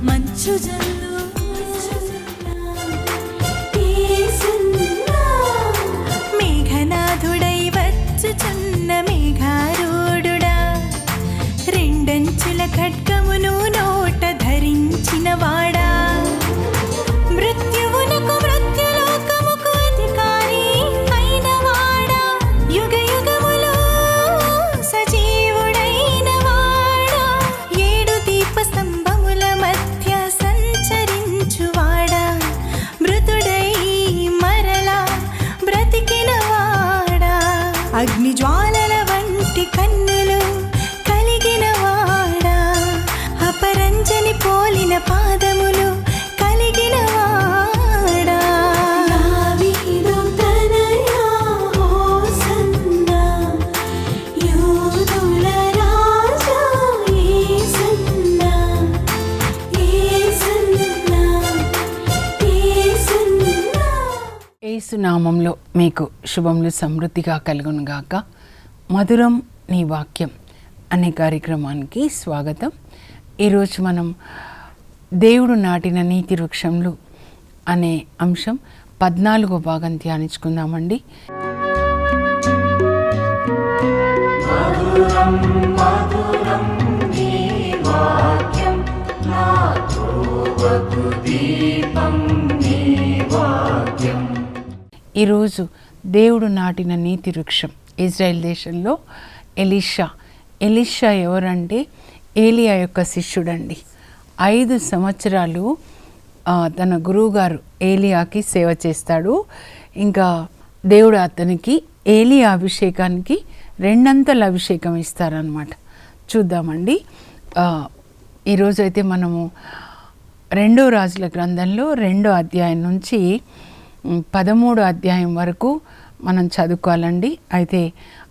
మంచు జల్లు మేఘనాథుడై వచ్చుచున్న మేఘారూఢుడా, రెండంచుల ఖడ్గమును నోట ధరించిన వాడా, మృత్యువునకు మృత్యులోకముకు అధికారి అయిన వాడా, యుగ యుగములో సజీవుడైన వాడా, ఏడు దీప స్తంభముల మధ్య సంచరించువాడా, మృతుడై మరలా బ్రతికిన వాడా, అగ్ని జ్వాలల వంటి కన్నులు కలిగిన వాడా, అపరంజని పోలిన పాదములు కలిగిన వాడా, దావీదు తనయా హోసన్నా, యూదుల రాజా యేసన్నా, యేసన్నా, యేసన్నా. యేసు నామంలో మీకు శుభములు సమృద్ధిగా కలుగునుగాక. మధురం నీ వాక్యం అనే కార్యక్రమానికి స్వాగతం. ఈరోజు మనం దేవుడు నాటిన నీతి వృక్షంలు అనే అంశం 14వ భాగం ధ్యానించుకుందామండి. ఈరోజు దేవుడు నాటిన నీతి వృక్షం ఇజ్రాయెల్ దేశంలో ఎలీషా ఎవరంటే ఏలియా యొక్క శిష్యుడండి. 5 సంవత్సరాలు తన గురువుగారు ఏలియాకి సేవ చేస్తాడు. ఇంకా దేవుడు అతనికి ఏలియా అభిషేకానికి 2 అంతల అభిషేకం ఇస్తారనమాట. చూద్దామండి. ఈరోజు అయితే మనము 2వ రాజుల గ్రంథంలో 2వ అధ్యాయం నుంచి 13వ అధ్యాయం వరకు మనం చదువుకోవాలండి. అయితే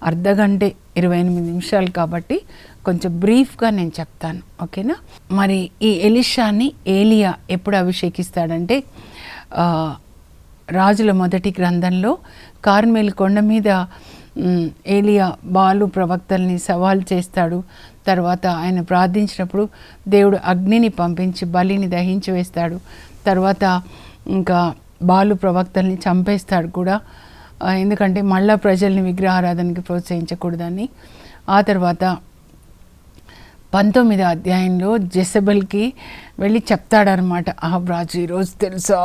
అర్ధగంట 28 నిమిషాలు కాబట్టి కొంచెం బ్రీఫ్గా నేను చెప్తాను, ఓకేనా? మరి ఈ ఎలీషాని ఏలియా ఎప్పుడు అభిషేకిస్తాడంటే రాజుల మొదటి గ్రంథంలో కార్మెల్ కొండ మీద ఏలియా బాలు ప్రవక్తల్ని సవాల్ చేస్తాడు. తర్వాత ఆయన ప్రార్థించినప్పుడు దేవుడు అగ్నిని పంపించి బలిని దహించి వేస్తాడు. తర్వాత ఇంకా బాలు ప్రవక్తల్ని చంపేస్తాడు కూడా, ఎందుకంటే మళ్ళా ప్రజల్ని విగ్రహారాధనకి ప్రోత్సహించకూడదని. ఆ తర్వాత 19వ అధ్యాయంలో జెజబెల్కి వెళ్ళి చెప్తాడనమాట, రాజు ఈరోజు తెలుసా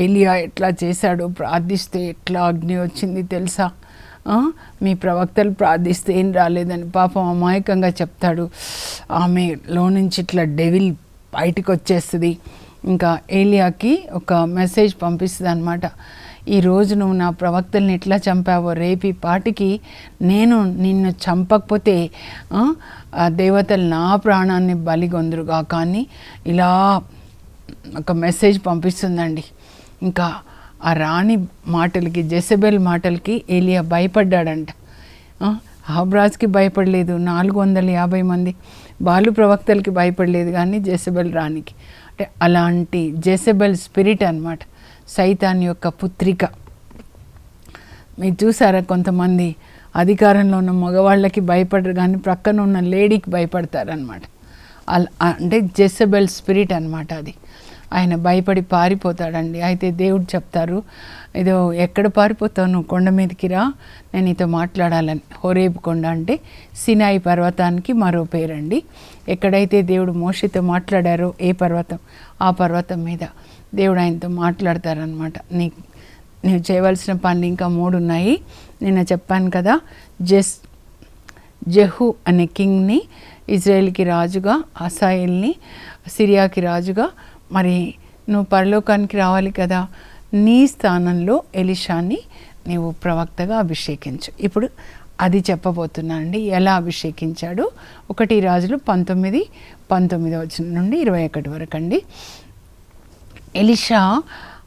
ఏలియా ఎట్లా చేశాడు, ప్రార్థిస్తే ఎట్లా అగ్ని వచ్చింది తెలుసా, మీ ప్రవక్తలు ప్రార్థిస్తే ఏం రాలేదని పాపం అమాయకంగా చెప్తాడు. ఆమెలో నుంచి ఇట్లా డెవిల్ బయటికి వచ్చేస్తుంది. ఇంకా ఏలియాకి ఒక మెసేజ్ పంపిస్తుంది అనమాట, ఈరోజు నువ్వు నా ప్రవక్తల్ని ఎట్లా చంపావో రేపు ఈ పాటికి నేను నిన్ను చంపకపోతే దేవతలు నా ప్రాణాన్ని బలిగొందురుగా కానీ ఇలా ఒక మెసేజ్ పంపిస్తుందండి. ఇంకా ఆ రాణి మాటలకి జెజబెల్ మాటలకి ఏలియా భయపడ్డాడంట. అహబ్రాజ్కి భయపడలేదు, 450 మంది బాలు ప్రవక్తలకి భయపడలేదు, కానీ జెజబెల్ రాణికి. అంటే అలాంటి జెజబెల్ స్పిరిట్ అన్నమాట, సైతాన్ యొక్క పుత్రిక. మీరు చూసారా, కొంతమంది అధికారంలో ఉన్న మగవాళ్ళకి భయపడరు కానీ ప్రక్కన ఉన్న లేడీకి భయపడతారనమాట. అంటే జెజబెల్ స్పిరిట్ అనమాట అది. ఆయన భయపడి పారిపోతాడండి. అయితే దేవుడు చెప్తారు, ఏదో ఎక్కడ పారిపోతావు నువ్వు, కొండ మీదకి రా, నేను నీతో మాట్లాడాలని. హోరేబు కొండ అంటే సినాయి పర్వతానికి మరో పేరండి. ఎక్కడైతే దేవుడు మోషేతో మాట్లాడారో ఏ పర్వతం, ఆ పర్వతం మీద దేవుడు ఆయనతో మాట్లాడతారనమాట. నీవు చేయవలసిన పనులు ఇంకా 3 ఉన్నాయి. నిన్న చెప్పాను కదా, జెహూ అనే కింగ్ని ఇజ్రాయెల్కి రాజుగా, హసాయేల్ని సిరియాకి రాజుగా, మరి నువ్వు పరలోకానికి రావాలి కదా, నీ స్థానంలో ఎలీషాని నీవు ప్రవక్తగా అభిషేకించు. ఇప్పుడు అది చెప్పబోతున్నా అండి, ఎలా అభిషేకించాడు. 1 రాజులు 19 నుండి 21 వరకు అండి. ఎలీషా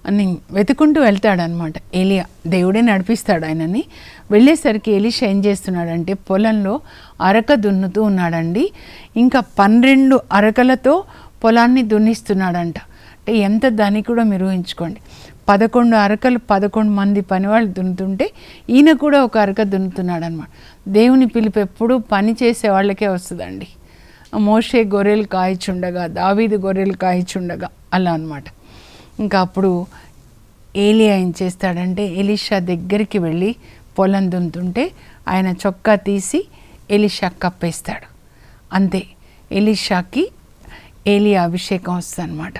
అని వెతుకుంటూ వెళ్తాడనమాట. ఏలియా దేవుడే నడిపిస్తాడు ఆయనని. వెళ్ళేసరికి ఎలీషా ఏం చేస్తున్నాడంటే పొలంలో అరక దున్నుతూ ఉన్నాడండి. ఇంకా 12 అరకలతో పొలాన్ని దున్నిస్తున్నాడంట. అంటే ఎంత ధనికుడో మీరు ఊహించుకోండి. 11 అరకలు 11 మంది పనివాళ్ళు దున్నుతుంటే ఈయన కూడా ఒక అరక దున్నుతున్నాడు అనమాట. దేవుని పిలుపు ఎప్పుడు పని చేసే వాళ్ళకే వస్తుందండి. మోషే గొర్రెలు కాయిచుండగా, దావీదు గొర్రెలు కాయిచుండగా అలా అన్నమాట. ఇంకా అప్పుడు ఏలియా ఏం చేస్తాడంటే ఎలీషా దగ్గరికి వెళ్ళి పొలం దున్నుతుంటే ఆయన చొక్కా తీసి ఎలీషా కప్పేస్తాడు. అంతే, ఎలీషాకి ఏలియా అభిషేకం వస్తుంది అన్నమాట.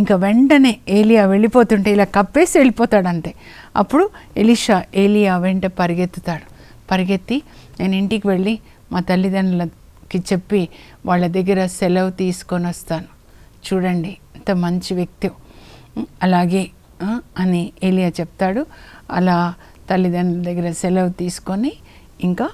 ఇంకా వెంటనే ఏలియా వెళ్ళిపోతుంటే ఇలా కప్పేసి వెళ్ళిపోతాడు అంతే. అప్పుడు ఎలీషా ఏలియా వెంట పరిగెత్తి నేను ఇంటికి వెళ్ళి మా తల్లిదండ్రులకి చెప్పి వాళ్ళ దగ్గర సెలవు తీసుకొని వస్తాను, చూడండి ఎంత మంచి వ్యక్తి అలాగే అని ఏలియా చెప్తాడు. అలా తల్లిదండ్రుల దగ్గర సెలవు తీసుకొని ఇంకా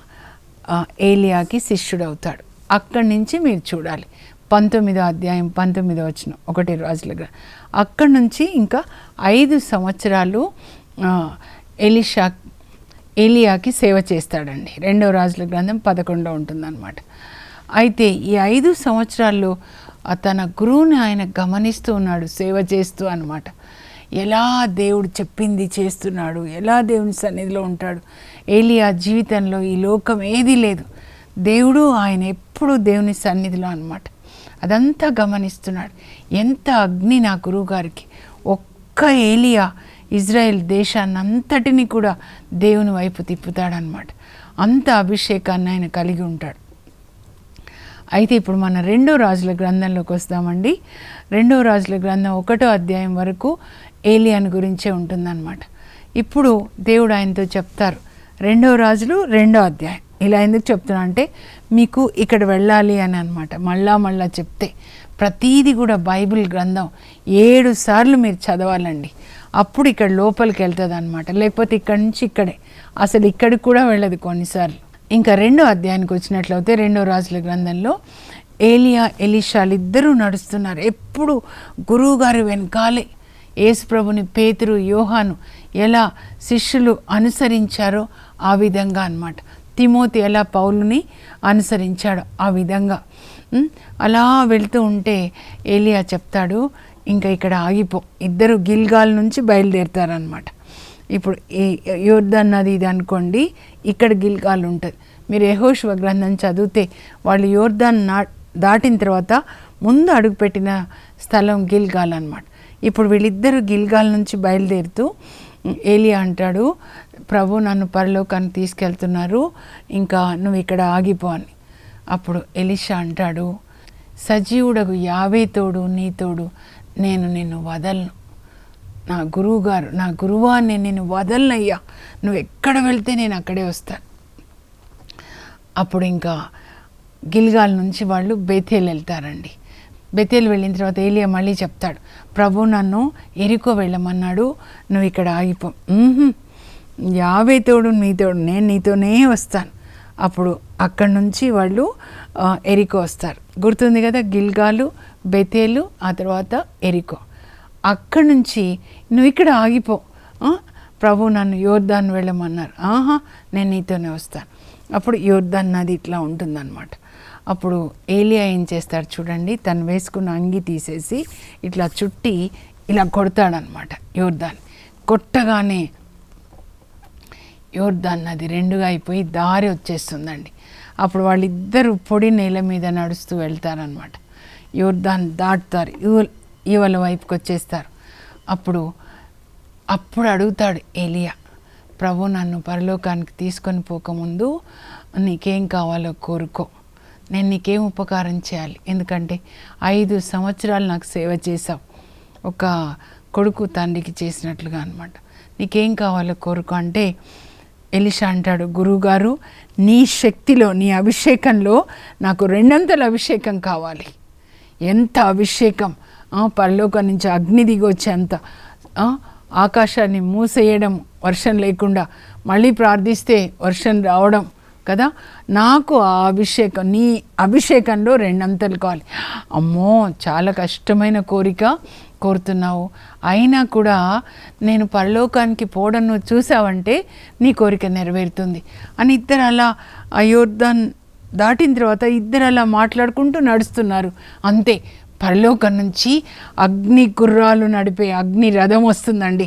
ఏలియాకి శిష్యుడవుతాడు. అక్కడి నుంచి మీరు చూడాలి 19వ అధ్యాయం 19వ వచనం 1 రాజుల గ్రంథం. అక్కడి నుంచి ఇంకా 5 సంవత్సరాలు ఏలియాకి సేవ చేస్తాడండి. 2వ రాజుల గ్రంథం 11 ఉంటుందన్నమాట. అయితే ఈ 5 సంవత్సరాల్లో తన గురువుని ఆయన గమనిస్తూ ఉన్నాడు, సేవ చేస్తూ అన్నమాట. ఎలా దేవుడు చెప్పింది చేస్తున్నాడు, ఎలా దేవుని సన్నిధిలో ఉంటాడు. ఏలియా జీవితంలో ఈ లోకం ఏదీ లేదు, దేవుడు ఆయన ఎప్పుడు దేవుని సన్నిధిలో అన్నమాట. అదంతా గమనిస్తున్నాడు. ఎంత అగ్ని నా గురువు గారికి. ఒక్క ఏలియా ఇజ్రాయెల్ దేశాన్ని అంతటిని కూడా దేవుని వైపు తిప్పుతాడనమాట. అంత అభిషేకాన్ని ఆయన కలిగి ఉంటాడు. అయితే ఇప్పుడు మన 2వ రాజుల గ్రంథంలోకి వస్తామండి. 2వ రాజుల గ్రంథం 1వ అధ్యాయం వరకు ఏలియాను గురించే ఉంటుందన్నమాట. ఇప్పుడు దేవుడు ఆయనతో చెప్తారు, 2వ రాజులు 2వ అధ్యాయం. ఇలా ఎందుకు చెప్తున్నా అంటే మీకు ఇక్కడ వెళ్ళాలి అని అనమాట. మళ్ళా చెప్తే ప్రతీది కూడా బైబిల్ గ్రంథం 7 సార్లు మీరు చదవాలండి. అప్పుడు ఇక్కడ లోపలికి వెళ్తుంది అనమాట. లేకపోతే ఇక్కడి నుంచి ఇక్కడే, అసలు ఇక్కడికి కూడా వెళ్ళదు కొన్నిసార్లు. ఇంకా 2వ అధ్యాయానికి వచ్చినట్లయితే 2వ రాజుల గ్రంథంలో ఏలియా ఎలీషాలు ఇద్దరూ నడుస్తున్నారు. ఎప్పుడు గురువుగారు వెనకాలే యేసుప్రభుని పేతురు యోహాను ఎలా శిష్యులు అనుసరించారో ఆ విధంగా అన్నమాట. తిమోతి ఎలా పౌలుని అనుసరించాడో ఆ విధంగా అలా వెళ్తూ ఉంటే ఏలియా చెప్తాడు, ఇంకా ఇక్కడ ఆగిపో. ఇద్దరు గిల్గాల్ నుంచి బయలుదేరుతారనమాట. ఇప్పుడు ఈ యోర్దాన్ నది ఇది అనుకోండి, ఇక్కడ గిల్గాల్ ఉంటుంది. మీరు యెహోషువ గ్రంథం చదివితే వాళ్ళు యోర్దాన్ దాటిన తర్వాత ముందు అడుగుపెట్టిన స్థలం గిల్గాల్ అన్నమాట. ఇప్పుడు వీళ్ళిద్దరూ గిల్గాల్ నుంచి బయలుదేరుతూ ఏలియా అంటాడు, ప్రభు నన్ను పరలోకానికి తీసుకెళ్తున్నారు, ఇంకా నువ్వు ఇక్కడ ఆగిపో అని. అప్పుడు ఎలీషా అంటాడు, సజీవుడగు యావే తోడు నీ తోడు నేను నిన్ను వదలను. నా గురువుగారు, నా గురువా, నేను నిన్ను వదలనయ్యా, నువ్వు ఎక్కడ వెళ్తే నేను అక్కడే వస్తాను. అప్పుడు ఇంకా గిల్గాల్ నుంచి వాళ్ళు బేతేలు వెళ్తారండి. బేతేలు వెళ్ళిన తర్వాత ఏలియా మళ్ళీ చెప్తాడు, ప్రభు నన్ను ఎరికో వెళ్ళమన్నాడు, నువ్వు ఇక్కడ ఆగిపో. యావే తోడు నీ తోడు, నేను నీతోనే వస్తాను. అప్పుడు అక్కడి నుంచి వాళ్ళు ఎరికో వస్తారు. గుర్తుంది కదా, గిల్గాలు, బేతేలు, ఆ తర్వాత ఎరికో. అక్కడి నుంచి నువ్వు ఇక్కడ ఆగిపో, ప్రభు నన్ను యోర్దాన్ వెళ్ళమన్నారు. నేను నీతోనే వస్తాను. అప్పుడు యోర్దాన్ నది ఇట్లా ఉంటుందన్నమాట. అప్పుడు ఏలియా ఏం చేస్తాడు చూడండి, తను వేసుకున్న అంగి తీసేసి ఇట్లా చుట్టి ఇలా కొడతాడనమాట యోర్దాన్. కొట్టగానే యోర్దాన్ నది రెండుగా అయిపోయి దారి వచ్చేస్తుందండి. అప్పుడు వాళ్ళిద్దరూ పొడి నేల మీద నడుస్తూ వెళ్తారనమాట. యోర్దాన్ దాటుతారు, ఇవల వైపుకి వచ్చేస్తారు. అప్పుడు అడుగుతాడు ఏలియా, ప్రభు నన్ను పరలోకానికి తీసుకొని పోకముందు నీకేం కావాలో కోరుకో, నేను నీకేం ఉపకారం చేయాలి, ఎందుకంటే 5 సంవత్సరాలు నాకు సేవ చేశావు, ఒక కొడుకు తండ్రికి చేసినట్లుగా అనమాట. నీకేం కావాలో కోరుకో అంటే ఎలీషా అంటాడు, గురువుగారు నీ శక్తిలో, నీ అభిషేకంలో నాకు 2 అభిషేకం కావాలి. ఎంత అభిషేకం! పరలోకం నుంచి అగ్ని దిగి వచ్చేంత, ఆకాశాన్ని మూసేయడం, వర్షం లేకుండా మళ్ళీ ప్రార్థిస్తే వర్షం రావడం కదా, నాకు ఆ అభిషేకం, నీ అభిషేకంలో 2 కావాలి. అమ్మో, చాలా కష్టమైన కోరిక కోరుతున్నావు, అయినా కూడా నేను పరలోకానికి పోవడం నువ్వు చూసావంటే నీ కోరిక నెరవేరుతుంది అని ఇద్దరు అలా యోర్దాన్ దాటిన తర్వాత ఇద్దరు అలా మాట్లాడుకుంటూ నడుస్తున్నారు. అంతే, పరలోకం నుంచి అగ్ని గుర్రాలు నడిపే అగ్ని రథం వస్తుందండి.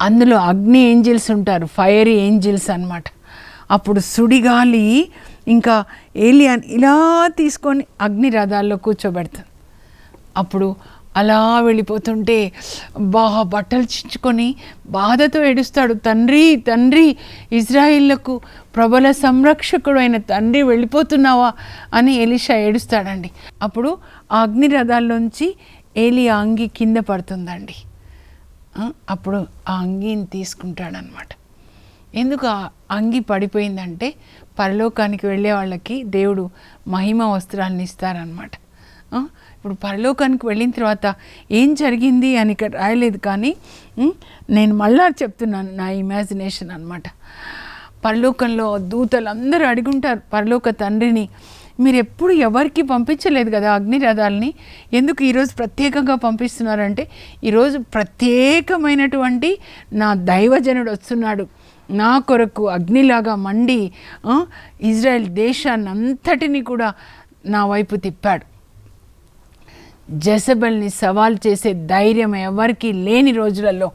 అందులో అగ్ని ఏంజిల్స్ ఉంటారు, ఫైరీ ఏంజిల్స్ అన్నమాట. అప్పుడు సుడిగాలి ఇంకా ఏలియాని ఇలా తీసుకొని అగ్ని రథాల్లో కూర్చోబెడుతుంది. అప్పుడు అలా వెళ్ళిపోతుంటే బట్టలు చించుకొని బాధతో ఏడుస్తాడు. తండ్రి తండ్రి, ఇజ్రాయిళ్లకు ప్రబల సంరక్షకుడు అయిన తండ్రి వెళ్ళిపోతున్నావా అని ఎలీషా ఏడుస్తాడండి. అప్పుడు ఆ అగ్ని రథాల్లోంచి ఏలియా అంగి కింద పడుతుందండి. అప్పుడు ఆ అంగీని తీసుకుంటాడనమాట. ఎందుకు ఆ అంగి పడిపోయిందంటే పరలోకానికి వెళ్ళే వాళ్ళకి దేవుడు మహిమ వస్త్రాలను ఇస్తారనమాట. ఇప్పుడు పరలోకానికి వెళ్ళిన తర్వాత ఏం జరిగింది అని ఇక్కడ రాయలేదు, కానీ నేను మళ్ళా చెప్తున్నాను, నా ఇమాజినేషన్ అనమాట. పరలోకంలో దూతలు అందరూ అడుగుంటారు పరలోక తండ్రిని, మీరు ఎప్పుడు ఎవరికి పంపించలేదు కదా అగ్ని రథాలని, ఎందుకు ఈరోజు ప్రత్యేకంగా పంపిస్తున్నారంటే, ఈరోజు ప్రత్యేకమైనటువంటి నా దైవజనుడు వస్తున్నాడు, నా కొరకు అగ్నిలాగా మండి ఇజ్రాయెల్ దేశాన్ని అంతటిని కూడా నా వైపు తిప్పాడు. జెజబెల్ని సవాల్ చేసే ధైర్యం ఎవరికి లేని రోజులలో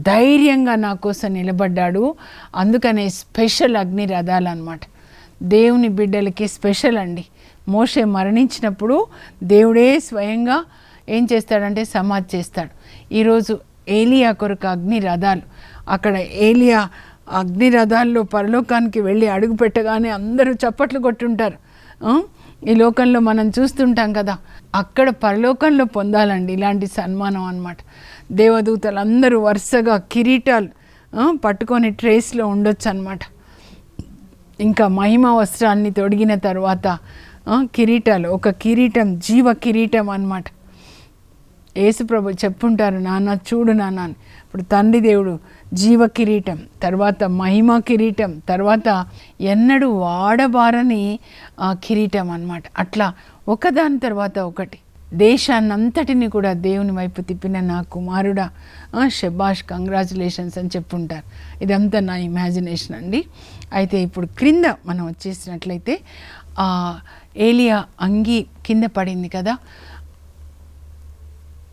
ధైర్యంగా నా కోసం నిలబడ్డాడు. అందుకనే స్పెషల్ అగ్ని రథాలు అన్నమాట. దేవుని బిడ్డలకి స్పెషల్ అండి. మోషే మరణించినప్పుడు దేవుడే స్వయంగా ఏం చేస్తాడంటే సమాధి చేస్తాడు. ఈరోజు ఏలియా కొరకు అగ్ని రథాలు. అక్కడ ఏలియా అగ్ని రథాల్లో పరలోకానికి వెళ్ళి అడుగు పెట్టగానే అందరూ చప్పట్లు కొట్టుంటారు. ఈ లోకంలో మనం చూస్తుంటాం కదా, అక్కడ పరలోకంలో పొందాలండి ఇలాంటి సన్మానం అన్నమాట. దేవదూతలు అందరూ వరుసగా కిరీటాలు పట్టుకొని ట్రేస్లో ఉండొచ్చు అన్నమాట. ఇంకా మహిమ వస్త్రాన్ని తొడిగిన తర్వాత కిరీటాలు, ఒక కిరీటం జీవ కిరీటం అన్నమాట. యేసుప్రభు చెప్పుంటారు, నాన్న చూడు నాన్న అని. ఇప్పుడు తండ్రి దేవుడు జీవ కిరీటం, తర్వాత మహిమ కిరీటం, తర్వాత ఎన్నడూ వాడబారని కిరీటం అన్నమాట. అట్లా ఒకదాని తర్వాత ఒకటి దేశాన్నంతటిని కూడా దేవుని వైపు తిప్పిన నా కుమారుడా, షబాష్, కంగ్రాచులేషన్స్ అని చెప్పుంటారు. ఇదంతా నా ఇమాజినేషన్ అండి. అయితే ఇప్పుడు క్రింద మనం వచ్చేసినట్లయితే ఏలియా అంగి కింద పడింది కదా,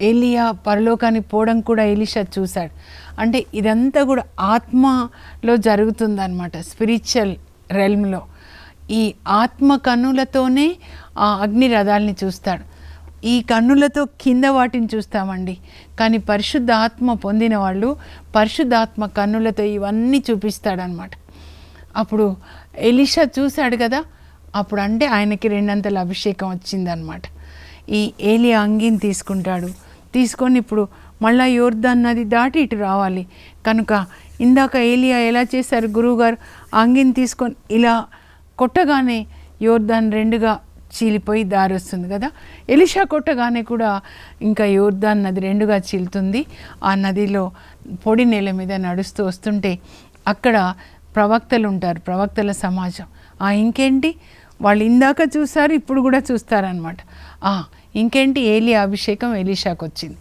ఏలియా పరలోకానికి పోవడం కూడా ఎలీషా చూశాడు. అంటే ఇదంతా కూడా ఆత్మలో జరుగుతుందన్నమాట, స్పిరిచువల్ రెల్మ్లో. ఈ ఆత్మ కన్నులతోనే ఆ అగ్ని రథాలని చూస్తాడు. ఈ కన్నులతో కింద వాటిని చూస్తామండి, కానీ పరిశుద్ధ ఆత్మ పొందిన వాళ్ళు పరిశుద్ధాత్మ కన్నులతో ఇవన్నీ చూపిస్తాడనమాట. అప్పుడు ఎలీషా చూశాడు కదా, అప్పుడు అంటే ఆయనకి 2 అంతల అభిషేకం వచ్చిందనమాట. ఈ ఏలియా అంగిని తీసుకుంటాడు. తీసుకొని ఇప్పుడు మళ్ళీ యోర్దాన్ నది దాటి ఇటు రావాలి కనుక ఇందాక ఏలియా ఎలా చేశారు గురువుగారు, అంగిని తీసుకొని ఇలా కొట్టగానే యోర్దాన్ 2గా చీలిపోయి దారి వస్తుంది కదా. ఎలీషా కొట్టగానే కూడా ఇంకా యోర్దాన్ నది 2గా చీలుతుంది. ఆ నదిలో పొడి నేల మీద నడుస్తూ వస్తుంటే అక్కడ ప్రవక్తలు ఉంటారు, ప్రవక్తల సమాజం. ఇంకేంటి వాళ్ళు ఇందాక చూసారు, ఇప్పుడు కూడా చూస్తారనమాట. ఇంకేంటి ఏలియా అభిషేకం ఎలీషాకు వచ్చింది.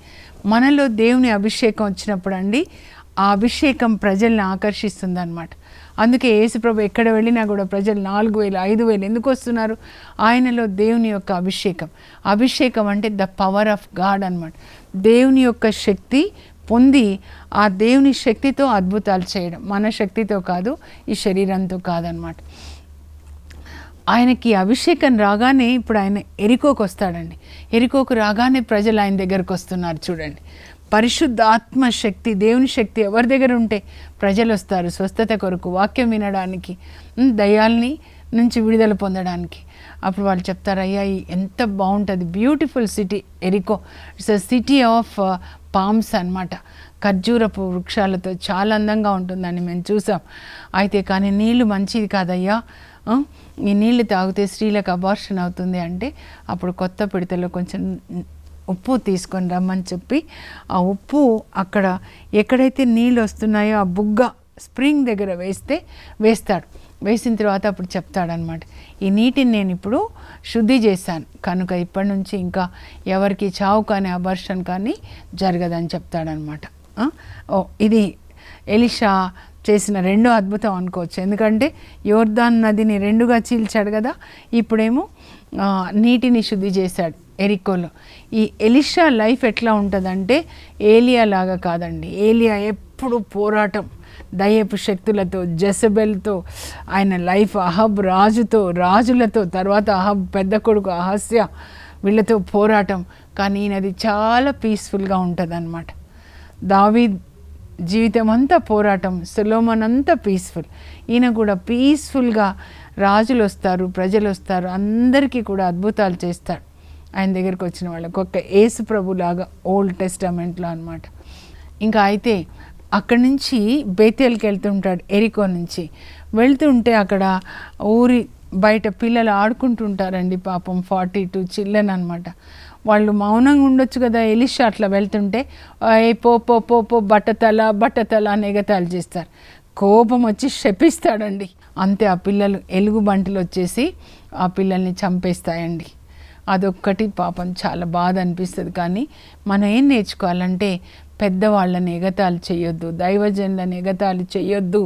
మనలో దేవుని అభిషేకం వచ్చినప్పుడు అండి ఆ అభిషేకం ప్రజల్ని ఆకర్షిస్తుంది అనమాట. అందుకే యేసుప్రభు ఎక్కడ వెళ్ళినా కూడా ప్రజలు 4,000 5,000 ఎందుకు వస్తున్నారు? ఆయనలో దేవుని యొక్క అభిషేకం. అభిషేకం అంటే ద పవర్ ఆఫ్ గాడ్ అన్నమాట. దేవుని యొక్క శక్తి పొంది ఆ దేవుని శక్తితో అద్భుతాలు చేయడం, మన శక్తితో కాదు, ఈ శరీరంతో కాదనమాట. ఆయనకి అభిషేకం రాగానే ఇప్పుడు ఆయన ఎరికోకు వస్తాడండి. ఎరికోకు రాగానే ప్రజలు ఆయన దగ్గరకు వస్తున్నారు చూడండి. పరిశుద్ధ ఆత్మ శక్తి, దేవుని శక్తి ఎవరి దగ్గర ఉంటే ప్రజలు వస్తారు స్వస్థత కొరకు, వాక్యం వినడానికి, దయ్యాల్ని నుంచి విడుదల పొందడానికి. అప్పుడు వాళ్ళు చెప్తారు, అయ్యా ఎంత బాగుంటుంది, బ్యూటిఫుల్ సిటీ ఎరికో, it's a city of palms అన్నమాట. ఖర్జూరపు వృక్షాలతో చాలా అందంగా ఉంటుందని మేము చూసాం. అయితే కానీ నీళ్ళు మంచిది కాదయ్యా, ఈ నీళ్ళు తాగితే స్త్రీలకు అబార్షన్ అవుతుంది అంటే అప్పుడు కొత్త పిడతలో కొంచెం ఉప్పు తీసుకొని రమ్మని చెప్పి ఆ ఉప్పు అక్కడ ఎక్కడైతే నీళ్ళు వస్తున్నాయో ఆ బుగ్గ స్ప్రింగ్ దగ్గర వేస్తాడు. వేసిన తర్వాత అప్పుడు చెప్తాడనమాట, ఈ నీటిని నేను ఇప్పుడు శుద్ధి చేశాను కనుక ఇప్పటి నుంచి ఇంకా ఎవరికి చావు కానీ అబార్షన్ కానీ జరగదని చెప్తాడనమాట. ఇది ఎలీషా చేసిన 2వ అద్భుతం అనుకోవచ్చు. ఎందుకంటే యోర్దాన్ నదిని 2గా చీల్చాడు కదా, ఇప్పుడేమో నీటిని శుద్ధి చేశాడు ఎరికోలో. ఈ ఎలీషా లైఫ్ ఎట్లా ఉంటుందంటే ఏలియా లాగా కాదండి. ఏలియా ఎప్పుడు పోరాటం, దయ్యపు శక్తులతో, జెజబెల్తో, ఆయన లైఫ్ అహబ్ రాజులతో, తర్వాత అహబ్ పెద్ద కొడుకు అహస్య, వీళ్ళతో పోరాటం. కానీ ఈయనది చాలా పీస్ఫుల్గా ఉంటుంది అన్నమాట. దావీద్ జీవితం అంతా పోరాటం, సొలొమోన్ అంతా పీస్ఫుల్. ఈయన కూడా పీస్ఫుల్గా రాజులు వస్తారు, ప్రజలు వస్తారు, అందరికీ కూడా అద్భుతాలు చేస్తాడు ఆయన దగ్గరికి వచ్చిన వాళ్ళకి. ఒక యేసు ప్రభులాగా ఓల్డ్ టెస్టమెంట్లో అన్నమాట. ఇంకా అయితే అక్కడి నుంచి బేతేల్కి వెళ్తుంటాడు. ఎరికో నుంచి వెళ్తుంటే అక్కడ ఊరి బయట పిల్లలు ఆడుకుంటుంటారండి పాపం. 42 చిల్డ్రన్ అనమాట. వాళ్ళు మౌనంగా ఉండొచ్చు కదా. ఎలీషా అట్లా వెళ్తుంటే ఏ పో పో పో పో బట్టతల అని ఎగతాళి చేస్తారు. కోపం వచ్చి శపిస్తాడండి. అంతే ఆ పిల్లలు ఎలుగు బంటులు వచ్చేసి ఆ పిల్లల్ని చంపేస్తాయండి. అదొక్కటి పాపం చాలా బాధ అనిపిస్తుంది. కానీ మనం ఏం నేర్చుకోవాలంటే పెద్దవాళ్ళని ఎగతాళి చేయొద్దు, దైవజనులను ఎగతాళి చేయొద్దు,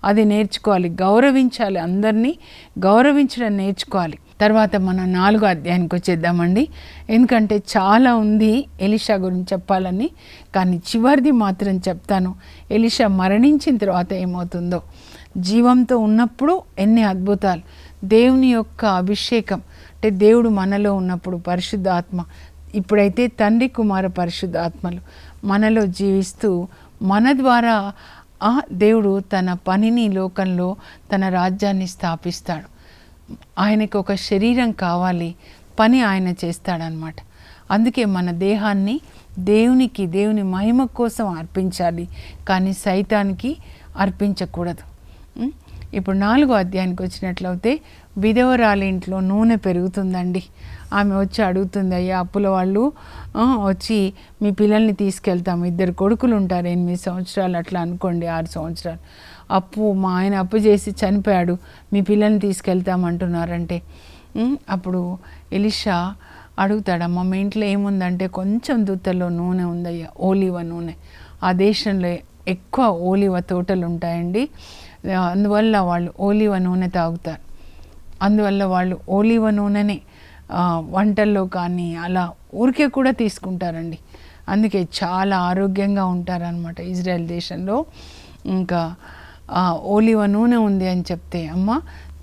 అది నేర్చుకోవాలి. గౌరవించాలి, అందరినీ గౌరవించడం నేర్చుకోవాలి. తర్వాత మనం 4వ అధ్యాయానికి వచ్చేద్దామండి. ఎందుకంటే చాలా ఉంది ఎలీషా గురించి చెప్పాలని, కానీ చివరిది మాత్రం చెప్తాను. ఎలీషా మరణించిన తర్వాత ఏమవుతుందో, జీవంతో ఉన్నప్పుడు ఎన్ని అద్భుతాలు, దేవుని యొక్క అభిషేకం, అంటే దేవుడు మనలో ఉన్నప్పుడు పరిశుద్ధాత్మ, ఇప్పుడైతే తండ్రి కుమార పరిశుద్ధాత్మలు మనలో జీవిస్తూ మన ద్వారా దేవుడు తన పనిని లోకంలో తన రాజ్యాన్ని స్థాపిస్తాడు. ఆయనకు ఒక శరీరం కావాలి, పని ఆయన చేస్తాడనమాట. అందుకే మన దేహాన్ని దేవుని మహిమ కోసం అర్పించాలి, కానీ సైతానికి అర్పించకూడదు. ఇప్పుడు 4వ అధ్యాయానికి వచ్చినట్లయితే విధవరాలి ఇంట్లో నూనె పెరుగుతుందండి. ఆమె వచ్చి అడుగుతుంది, అయ్యా అప్పుల వాళ్ళు వచ్చి మీ పిల్లల్ని తీసుకెళ్తాం, 2 కొడుకులు ఉంటారు, 8 సంవత్సరాలు అట్లా అనుకోండి, 6 సంవత్సరాలు మా ఆయన అప్పు చేసి చనిపోయాడు, మీ పిల్లల్ని తీసుకెళ్తామంటున్నారంటే అప్పుడు ఎలీషా అడుగుతాడమ్మా, మీ ఇంట్లో ఏముందంటే కొంచెం దుత్తలో నూనె ఉందయ్యా, ఓలివ నూనె. ఆ దేశంలో ఎక్కువ ఓలివ తోటలు ఉంటాయండి. అందువల్ల వాళ్ళు ఓలివ నూనె తాగుతారు. అందువల్ల వాళ్ళు ఓలివ నూనెనే వంటల్లో కానీ అలా ఊరికే కూడా తీసుకుంటారండి. అందుకే చాలా ఆరోగ్యంగా ఉంటారనమాట ఇజ్రాయెల్ దేశంలో. ఇంకా ఓలివ నూనె ఉంది అని చెప్తే అమ్మ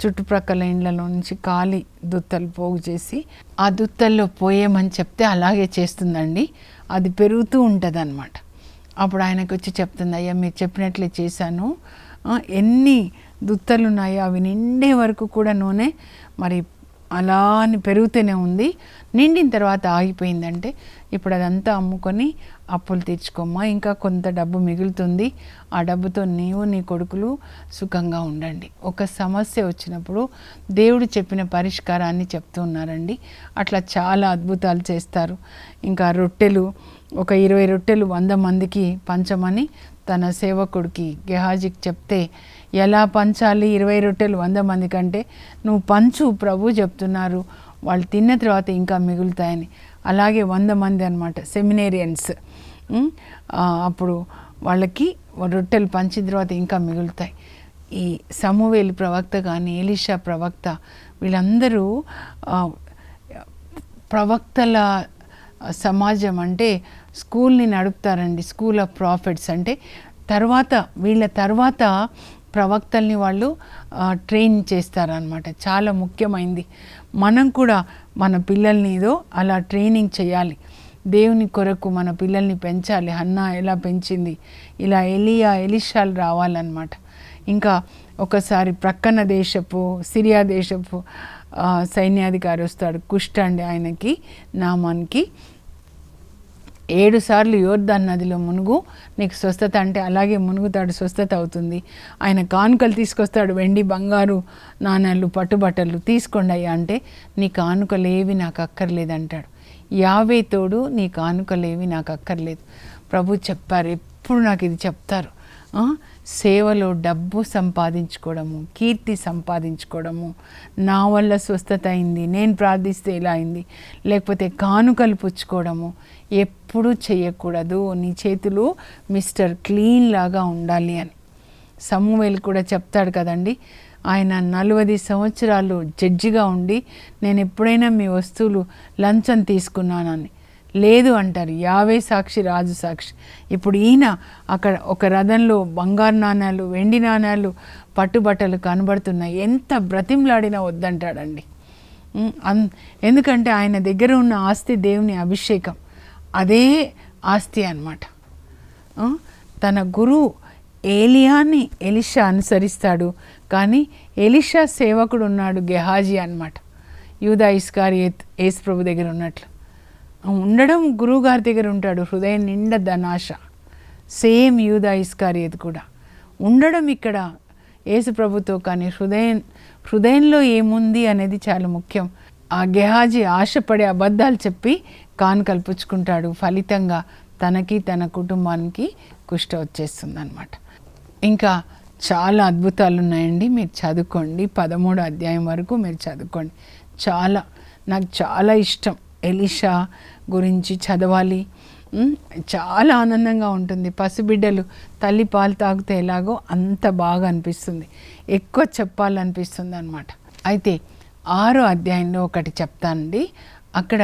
చుట్టుప్రక్కల ఇండ్లలో నుంచి ఖాళీ దుత్తలు పోగు చేసి ఆ దుత్తల్లో పోయేమని చెప్తే అలాగే చేస్తుందండి. అది పెరుగుతూ ఉంటుంది అన్నమాట. అప్పుడు ఆయనకు వచ్చి చెప్తుంది, అయ్యా మీరు చెప్పినట్లే చేశాను, ఎన్ని దుత్తలు ఉన్నాయో అవి నిండే వరకు కూడా నూనె మరి అలా అని పెరుగుతూనే ఉంది, నిండిన తర్వాత ఆగిపోయిందంటే ఇప్పుడు అదంతా అమ్ముకొని అప్పులు తీర్చుకోమ్మా, ఇంకా కొంత డబ్బు మిగులుతుంది, ఆ డబ్బుతో నీవు నీ కొడుకులు సుఖంగా ఉండండి. ఒక సమస్య వచ్చినప్పుడు దేవుడు చెప్పిన పరిష్కారాన్ని చెప్తూ ఉన్నారండి. అట్లా చాలా అద్భుతాలు చేస్తారు. ఇంకా రొట్టెలు ఒక 20 రొట్టెలు 100 మందికి పంచమని తన సేవకుడికి గెహాజీకి చెప్తే, ఎలా పంచాలి 20 రొట్టెలు 100 మంది కంటే, నువ్వు పంచు, ప్రభు చెప్తున్నారు, వాళ్ళు తిన్న తర్వాత ఇంకా మిగులుతాయని. అలాగే 100 మంది అనమాట సెమినేరియన్స్. అప్పుడు వాళ్ళకి రొట్టెలు పంచిన తర్వాత ఇంకా మిగులుతాయి. ఈ సమూవేలు ప్రవక్త కానీ ఎలీషా ప్రవక్త వీళ్ళందరూ ప్రవక్తల సమాజం అంటే స్కూల్ని నడుపుతారండి. స్కూల్ ఆఫ్ ప్రాఫిట్స్ అంటే వీళ్ళ తర్వాత ప్రవక్తల్ని వాళ్ళు ట్రైన్ చేస్తారనమాట. చాలా ముఖ్యమైనది. మనం కూడా మన పిల్లల్ని ఏదో అలా ట్రైనింగ్ చేయాలి. దేవుని కొరకు మన పిల్లల్ని పెంచాలి. హన్నా ఎలా పెంచింది, ఇలా ఎలీషాలు రావాలన్నమాట. ఇంకా ఒకసారి ప్రక్కన దేశపు సిరియా దేశపు సైన్యాధికారి వస్తాడు, కుష్ఠ అండి ఆయనకి, నామానికి. 7 సార్లు యోర్దాన్ నదిలో మునుగు, నీకు స్వస్థత అంటే అలాగే మునుగుతాడు, స్వస్థత అవుతుంది. ఆయన కానుకలు తీసుకొస్తాడు, వెండి బంగారు నాణాలు పట్టుబట్టలు తీసుకోండి అయ్యా అంటే, నీ కానుకలేవి నాకు అక్కర్లేదు అంటాడు. యావే తోడు, నీ కానుకలేవి నాకు అక్కర్లేదు. ప్రభు చెప్పారు, ఎప్పుడు నాకు ఇది చెప్తారు, సేవలో డబ్బు సంపాదించుకోవడము, కీర్తి సంపాదించుకోవడము, నా వల్ల స్వస్థత అయింది, నేను ప్రార్థిస్తే ఇలా అయింది, లేకపోతే కానుకలు పుచ్చుకోవడము ఎప్పుడూ చేయకూడదు. నీ చేతులు మిస్టర్ క్లీన్ లాగా ఉండాలి అని సమూయేలు కూడా చెప్తాడు కదండి. ఆయన 40 సంవత్సరాలు జడ్జిగా ఉండి, నేను ఎప్పుడైనా మీ వస్తువులు లంచం తీసుకున్నానని లేదు అంటారు. యావే సాక్షి, రాజు సాక్షి. ఇప్పుడు ఈయన అక్కడ ఒక రథంలో బంగారు నాణాలు, వెండి నాణాలు, పట్టుబట్టలు కనబడుతున్నాయి. ఎంత బ్రతిమలాడినా వద్దంటాడండి. ఎందుకంటే ఆయన దగ్గర ఉన్న ఆస్తి దేవుని అభిషేకం, అదే ఆస్తి అన్నమాట. తన గురువు ఏలియాని ఎలీషా అనుసరిస్తాడు, కానీ ఎలీషా సేవకుడు ఉన్నాడు గెహాజీ అన్నమాట. యూదా ఇస్కారియోతు యేసు ప్రభు దగ్గర ఉన్నట్లు ఉండడం గురువు గారి దగ్గర ఉంటాడు, హృదయం నిండా ధనాశ. సేమ్ యూదా ఇస్కారియోతు కూడా ఉండడం ఇక్కడ యేసు ప్రభుతో, కానీ హృదయంలో ఏముంది అనేది చాలా ముఖ్యం. ఆ గెహాజీ ఆశపడే అబద్ధాలు చెప్పి కానుకలు పుచ్చుకుంటాడు. ఫలితంగా తనకి తన కుటుంబానికి కుష్ఠ వచ్చేస్తుంది అన్నమాట. ఇంకా చాలా అద్భుతాలు ఉన్నాయండి, మీరు చదువుకోండి. 13వ అధ్యాయం వరకు మీరు చదువుకోండి. నాకు చాలా ఇష్టం ఎలీషా గురించి చదవాలి. చాలా ఆనందంగా ఉంటుంది. పసిబిడ్డలు తల్లి పాలు తాగితే ఎలాగో అంత బాగా అనిపిస్తుంది, ఎక్కువ చెప్పాలనిపిస్తుంది అన్నమాట. అయితే 6వ అధ్యాయంలో ఒకటి చెప్తానండి. అక్కడ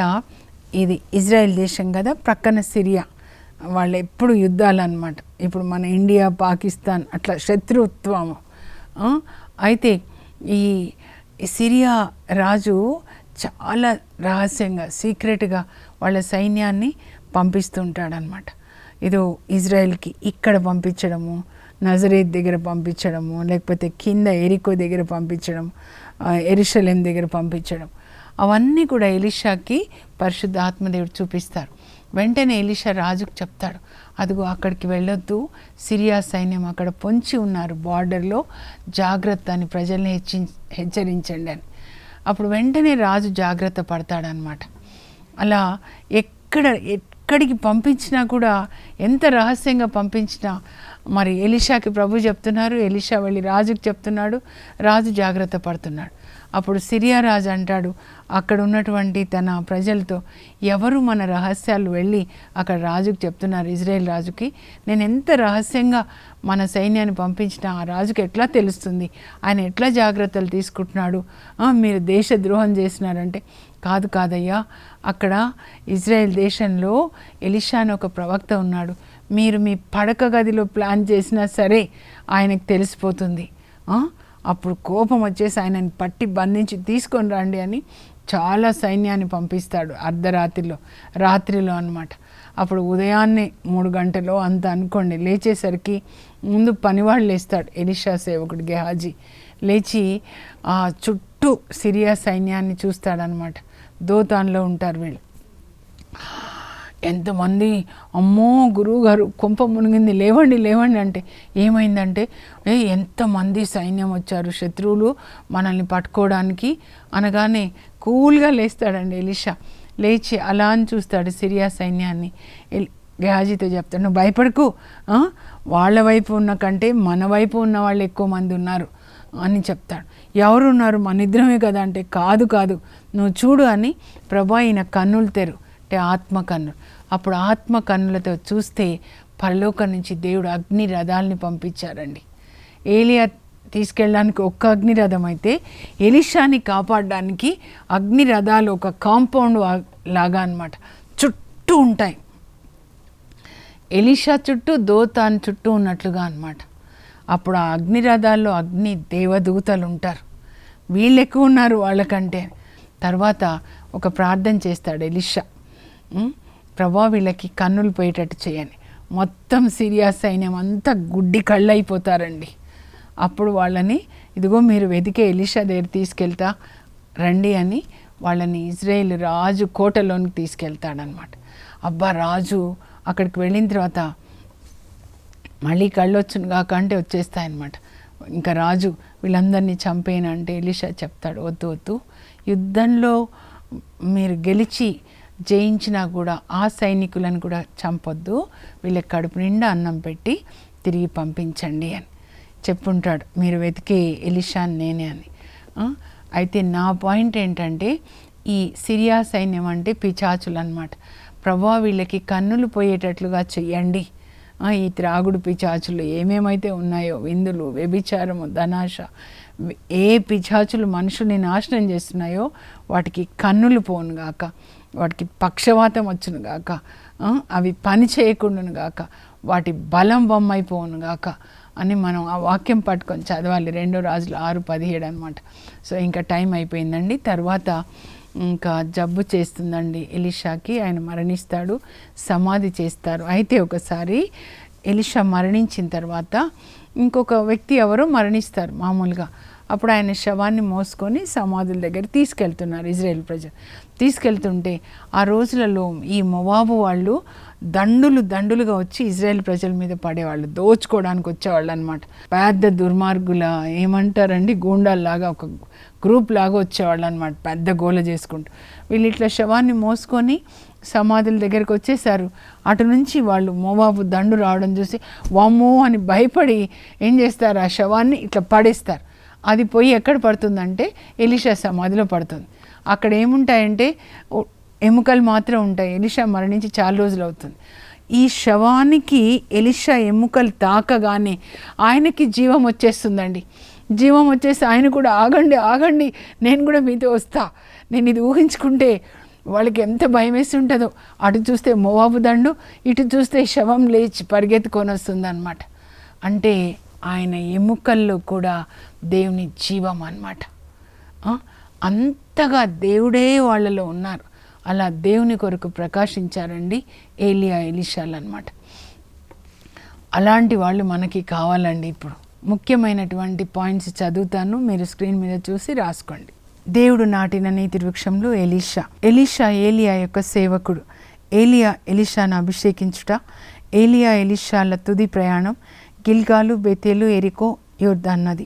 ఇది ఇజ్రాయెల్ దేశం కదా, ప్రక్కన సిరియా, వాళ్ళు ఎప్పుడు యుద్ధాలు అన్నమాట. ఇప్పుడు మన ఇండియా పాకిస్తాన్ అట్లా శత్రుత్వము. అయితే ఈ సిరియా రాజు చాలా రహస్యంగా సీక్రెట్గా వాళ్ళ సైన్యాన్ని పంపిస్తుంటాడనమాట. ఇదో ఇజ్రాయెల్కి ఇక్కడ పంపించడము, నజరేత్ దగ్గర పంపించడము, లేకపోతే కింద ఎరికో దగ్గర పంపించడం, యెరూషలేం దగ్గర పంపించడం, అవన్నీ కూడా ఎలీషాకి పరిశుద్ధ ఆత్మదేవుడు చూపిస్తారు. వెంటనే ఎలీషా రాజుకు చెప్తాడు, అదిగో అక్కడికి వెళ్ళొద్దు, సిరియా సైన్యం అక్కడ పొంచి ఉన్నారు బార్డర్లో, జాగ్రత్త అని ప్రజల్ని హెచ్చరించండి అని. అప్పుడు వెంటనే రాజు జాగ్రత్త పడతాడనమాట. అలా ఎక్కడికి పంపించినా కూడా, ఎంత రహస్యంగా పంపించినా, మరి ఎలీషాకి ప్రభు చెప్తున్నారు, ఎలీషా వెళ్ళి రాజుకి చెప్తున్నాడు, రాజు జాగ్రత్త పడుతున్నాడు. అప్పుడు సిరియా రాజు అంటాడు అక్కడ ఉన్నటువంటి తన ప్రజలతో, ఎవరు మన రహస్యాలు వెళ్ళి అక్కడ రాజుకి చెప్తున్నారు, ఇజ్రాయెల్ రాజుకి, నేను ఎంత రహస్యంగా మన సైన్యాన్ని పంపించినా ఆ రాజుకి ఎట్లా తెలుస్తుంది, ఆయన ఎట్లా జాగ్రత్తలు తీసుకుంటున్నాడు, మీరు దేశద్రోహం చేసినారంటే, కాదయ్యా, అక్కడ ఇజ్రాయెల్ దేశంలో ఎలీషా అని ఒక ప్రవక్త ఉన్నాడు, మీరు మీ పడక గదిలో ప్లాన్ చేసినా సరే ఆయనకు తెలిసిపోతుంది, అప్పుడు కోపం వచ్చేసి ఆయనని పట్టి బంధించి తీసుకొని రండి అని చాలా సైన్యాన్ని పంపిస్తాడు రాత్రిలో అన్నమాట. అప్పుడు ఉదయాన్నే 3 గంటలో అంత అనుకోండి, లేచేసరికి ముందు పనివాళ్ళు లేస్తాడు ఎలీషా సేవకుడు గెహాజీ, లేచి చుట్టూ సిరియా సైన్యాన్ని చూస్తాడనమాట. దోతాన్లో ఉంటారు వీళ్ళు. ఎంతమంది, అమ్మో గురువు గారు కొంప మునిగింది, లేవండి అంటే, ఏమైందంటే, ఎంతమంది సైన్యం వచ్చారు, శత్రువులు మనల్ని పట్టుకోవడానికి అనగానే కూల్గా లేస్తాడండి ఎలీషా. లేచి అలా అని చూస్తాడు సిరియా సైన్యాన్ని. గెహాజీతో చెప్తాడు, నువ్వు భయపడకు, వాళ్ళ వైపు ఉన్న కంటే మన వైపు ఉన్న వాళ్ళు ఎక్కువ మంది ఉన్నారు అని చెప్తాడు. ఎవరున్నారు, మన ఇద్దరమే కదా అంటే, కాదు నువ్వు చూడు అని ప్రభా ఈయన కన్నులు తెరు అంటే ఆత్మ కన్నులు. అప్పుడు ఆత్మ కన్నులతో చూస్తే పరలోకం నుంచి దేవుడు అగ్ని రథాలని పంపించారండి. ఏలియా తీసుకెళ్ళడానికి ఒక్క అగ్ని రథం అయితే, ఎలీషాని కాపాడడానికి అగ్ని రథాలు ఒక కాంపౌండ్ లాగా అన్నమాట చుట్టూ ఉంటాయి. ఎలీషా చుట్టూ, దోతాన్ చుట్టూ ఉన్నట్లుగా అన్నమాట. అప్పుడు ఆ అగ్ని రథాల్లో అగ్ని దేవదూతలు ఉంటారు, వీళ్ళు ఎక్కువ ఉన్నారు వాళ్ళకంటే. తర్వాత ఒక ప్రార్థన చేస్తాడు ఎలీషా, ప్రభా వీళ్ళకి కన్నులు పోయేటట్టు చేయని. మొత్తం సిరియా సైన్యం అంతా గుడ్డి కళ్ళు అయిపోతారండి. అప్పుడు వాళ్ళని, ఇదిగో మీరు వెతికే ఎలీషా దగ్గర తీసుకెళ్తా రండి అని వాళ్ళని ఇజ్రాయేల్ రాజు కోటలోనికి తీసుకెళ్తాడనమాట. అబ్బా, రాజు అక్కడికి వెళ్ళిన తర్వాత మళ్ళీ కళ్ళు వచ్చును కాక అంటే వచ్చేస్తాయన్నమాట. ఇంకా రాజు వీళ్ళందరినీ చంపేనంటే ఎలీషా చెప్తాడు, వద్దు, యుద్ధంలో మీరు గెలిచి జయించినా కూడా ఆ సైనికులను కూడా చంపొద్దు, వీళ్ళకి కడుపు నిండా అన్నం పెట్టి తిరిగి పంపించండి అని చెప్పుంటాడు. మీరు వెతికే ఎలీషాని నేనే అని. అయితే నా పాయింట్ ఏంటంటే, ఈ సిరియా సైన్యం అంటే పిచాచులు అన్నమాట. ప్రభా వీళ్ళకి కన్నులు పోయేటట్లుగా చెయ్యండి, ఈ త్రాగుడు పిచాచులు ఏమేమైతే ఉన్నాయో, విందులు, వ్యభిచారము, ధనాశ, ఏ పిచాచులు మనుషుల్ని నాశనం చేస్తున్నాయో వాటికి కన్నులు పోనుగాక, వాటికి పక్షవాతం వచ్చును గాక, అవి పని చేయకుండాను గాక, వాటి బలం బొమ్మైపోవును గాక అని మనం ఆ వాక్యం పట్టుకొని చదవాలి. 2 రాజులు 6:17 అనమాట. సో ఇంకా టైం అయిపోయిందండి. తర్వాత ఇంకా జబ్బు చేస్తుందండి ఎలీషాకి. ఆయన మరణిస్తాడు, సమాధి చేస్తారు. అయితే ఒకసారి ఎలీషా మరణించిన తర్వాత ఇంకొక వ్యక్తి ఎవరో మరణిస్తారు మామూలుగా. అప్పుడు ఆయన శవాన్ని మోసుకొని సమాధుల దగ్గర తీసుకెళ్తున్నారు ఇజ్రాయేల్ ప్రజలు. తీసుకెళ్తుంటే ఆ రోజులలో ఈ మొవాబు వాళ్ళు దండులుగా వచ్చి ఇజ్రాయేల్ ప్రజల మీద పడేవాళ్ళు, దోచుకోవడానికి వచ్చేవాళ్ళు అనమాట. పెద్ద దుర్మార్గుల ఏమంటారండి, గూండాల్లాగా ఒక గ్రూప్ లాగా వచ్చేవాళ్ళు అనమాట, పెద్ద గోల చేసుకుంటూ. వీళ్ళు ఇట్లా శవాన్ని మోసుకొని సమాధుల దగ్గరికి వచ్చేసారు. అటు నుంచి వాళ్ళు మోవాబు దండు రావడం చూసి వామ్మో అని భయపడి ఏం చేస్తారు, ఆ శవాన్ని ఇట్లా పడేస్తారు. అది పోయి ఎక్కడ పడుతుందంటే ఎలీషా సమాధిలో పడుతుంది. అక్కడ ఏముంటాయంటే ఎముకలు మాత్రం ఉంటాయి. ఎలీషా మరణించి చాలా రోజులు అవుతుంది. ఈ శవానికి ఎలీషా ఎముకలు తాకగానే ఆయనకి జీవం వచ్చేస్తుందండి. జీవం వచ్చేసి ఆయన కూడా ఆగండి నేను కూడా మీతో వస్తా. నేను ఇది ఊహించుకుంటే వాళ్ళకి ఎంత భయం వేసి ఉంటుందో. అటు చూస్తే మోవాబు దండు, ఇటు చూస్తే శవం లేచి పరిగెత్తుకొని వస్తుంది అనమాట. అంటే ఆయన ఎముకల్లో కూడా దేవుని జీవం అన్నమాట. అంతగా దేవుడే వాళ్ళలో ఉన్నారు. అలా దేవుని కొరకు ప్రకాశించారండి ఏలియా ఎలీషాలు అన్నమాట. అలాంటి వాళ్ళు మనకి కావాలండి. ఇప్పుడు ముఖ్యమైనటువంటి పాయింట్స్ చదువుతాను, మీరు స్క్రీన్ మీద చూసి రాసుకోండి. దేవుడు నాటిన నీతి వృక్షంలో ఎలీషా ఏలియా యొక్క సేవకుడు. ఏలియా ఎలీషాను అభిషేకించుట. ఏలియా ఎలీషాల తుది ప్రయాణం గిల్గాలు, బెతేలు, ఎరికో, యోర్దాను నది.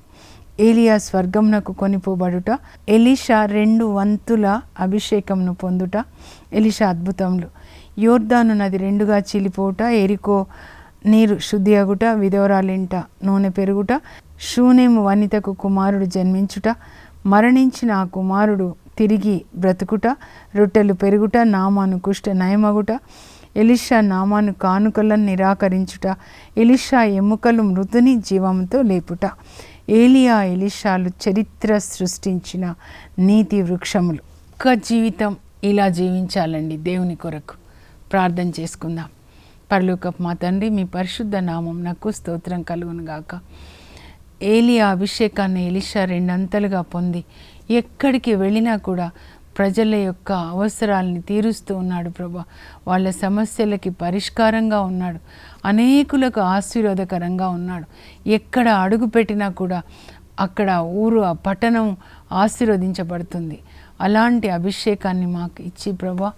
ఏలియా స్వర్గంనకు కొనిపోబడుట. ఎలీషా 2 వంతుల అభిషేకంను పొందుట. ఎలీషా అద్భుతములు. యోర్దాను నది 2గా చీలిపోవుట. ఎరికో నీరు శుద్ధి అగుట. విధవరాలింట నూనె పెరుగుట. షూనేము వనితకు కుమారుడు జన్మించుట. మరణించిన ఆ కుమారుడు తిరిగి బ్రతుకుట. రొట్టెలు పెరుగుట. నామాను కుష్ఠ నయమగుట. ఎలీషా నామాను కానుకలను నిరాకరించుట. ఎలీషా ఎముకలు మృతుని జీవంతో లేపుట. ఏలియా ఎలీషాలు చరిత్ర సృష్టించిన నీతి వృక్షములు. ఒక్క జీవితం ఇలా జీవించాలండి దేవుని కొరకు. ప్రార్థన చేసుకుందాం. పరలోకపు మా తండ్రి, మీ పరిశుద్ధ నామం నాకు స్తోత్రం కలుగును గాక. ఏలియా అభిషేకాన్ని ఎలీషా 2 అంతలుగా పొంది ఎక్కడికి వెళ్ళినా కూడా ప్రజల యొక్క అవసరాలని తీరుస్తూ ఉన్నాడు ప్రభా. వాళ్ళ సమస్యలకి పరిష్కారంగా ఉన్నాడు. అనేకులకు ఆశీర్వాదకరంగా ఉన్నాడు. ఎక్కడ అడుగు పెట్టినా కూడా అక్కడ ఊరు, ఆ పట్టణం ఆశీర్వదించబడుతుంది. అలాంటి అభిషేకాన్ని మాకు ఇచ్చి ప్రభా,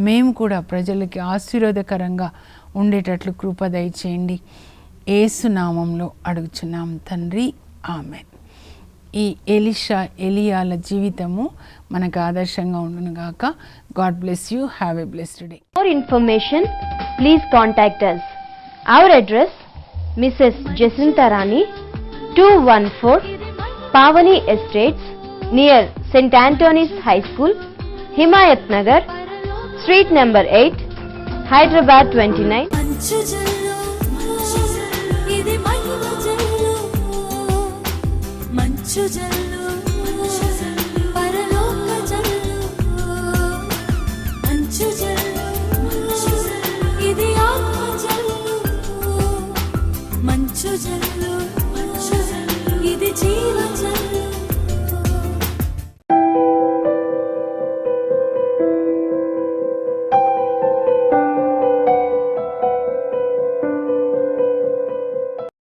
మేము కూడా ప్రజలకి ఆశీర్వాదకరంగా ఉండేటట్లు కృప దయచేయండి. యేసు నామంలో అడుగుచున్నాం తండ్రి, ఆమెన్. ఈ ఎలియాల జీవితము మనకు ఆదర్శంగా ఉండును గాక. God bless you. Have a blessed day. For information, please contact us. Our address, Mrs. Jacinta Rani, 214 Pavani Estates, near St. Anthony's High School, Himayat Nagar, Street number 8, Hyderabad 29. మంచు జల్లు, ఇది మహిమ జల్లు, మంచు జల్లు.